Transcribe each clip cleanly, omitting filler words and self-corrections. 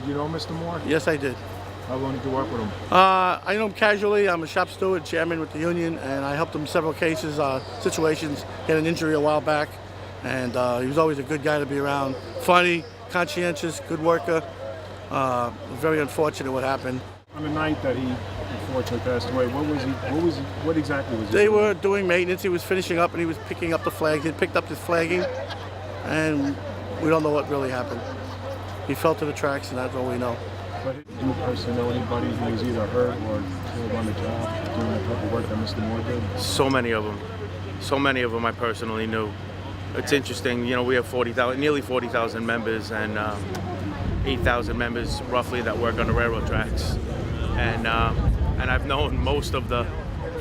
you know Mr. Moore? Yes, I did. How long did you work with him? I know him casually. I'm a shop steward, chairman with the union, and I helped him several cases, situations. He had an injury a while back, and he was always a good guy to be around. Funny, conscientious, good worker. Very unfortunate what happened. On the night that he unfortunately passed away, what exactly was he They doing? were doing maintenance. He was finishing up, and he was picking up the flags. He picked up his flagging, and we don't know what really happened. He fell to the tracks, and that's all we know. But do you personally know anybody who was either hurt or killed on the job doing the type of work that Mr. Moore did? So many of them. So many of them I personally knew. It's interesting, you know, we have nearly 40,000 members and 8,000 members roughly that work on the railroad tracks. And I've known most of the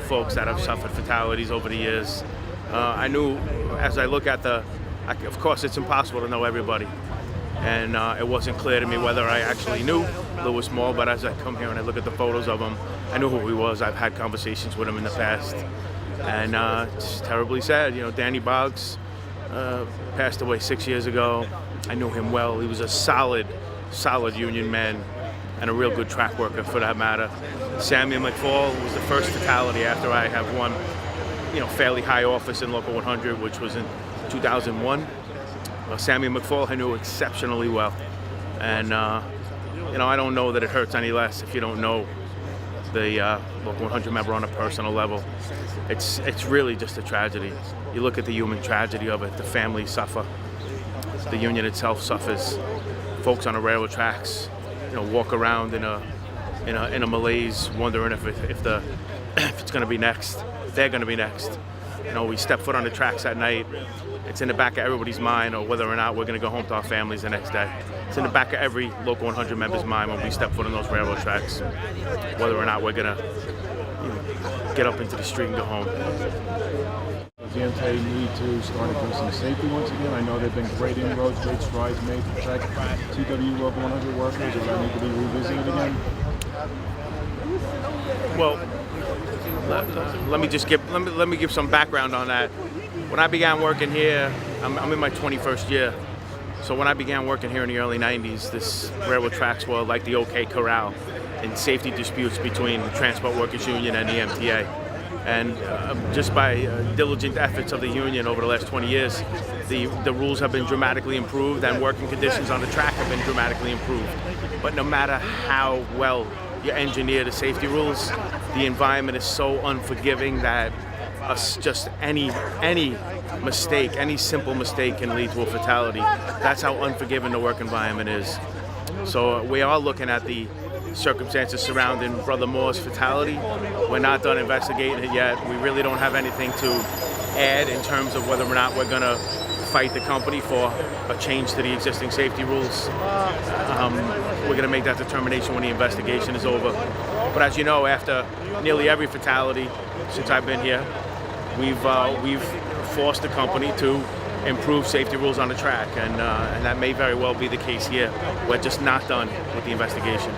folks that have suffered fatalities over the years. I knew, as I look at of course it's impossible to know everybody. And it wasn't clear to me whether I actually knew Lewis Moore, but as I come here and I look at the photos of him, I knew who he was. I've had conversations with him in the past. And it's terribly sad. You know, Danny Boggs passed away 6 years ago. I knew him well. He was a solid union man and a real good track worker for that matter. Samuel McFall was the first fatality after I have won, you know, fairly high office in Local 100, which was in 2001. Samuel McFall I knew exceptionally well, and you know, I don't know that it hurts any less if you don't know the Local 100 member on a personal level. It's really just a tragedy. You look at the human tragedy of it. The families suffer. The union itself suffers. Folks on the railroad tracks, you know, walk around in a malaise, wondering if it's going to be next. They're going to be next. You know, we step foot on the tracks at night. It's in the back of everybody's mind, or whether or not we're going to go home to our families the next day. It's in the back of every Local 100 member's mind when we step foot on those railroad tracks, whether or not we're going to, you know, get up into the street and go home. Does the MTA need to start addressing safety once again? I know there have been great inroads, great strides made to protect TWU Local 100 workers. Does that need to be revisited again? Well, let me give some background on that. When I began working here, I'm in my 21st year. So when I began working here in the early 90s, this railroad tracks were like the OK Corral in safety disputes between the Transport Workers Union and the MTA. And just by diligent efforts of the union over the last 20 years, the rules have been dramatically improved and working conditions on the track have been dramatically improved. But no matter how well you engineer the safety rules, the environment is so unforgiving that just any mistake, any simple mistake can lead to a fatality. That's how unforgiving the work environment is. So we are looking at the circumstances surrounding Brother Moore's fatality. We're not done investigating it yet. We really don't have anything to add in terms of whether or not we're going to fight the company for a change to the existing safety rules. We're going to make that determination when the investigation is over. But as you know, after nearly every fatality since I've been here, we've forced the company to improve safety rules on the track, and that may very well be the case here. We're just not done with the investigation.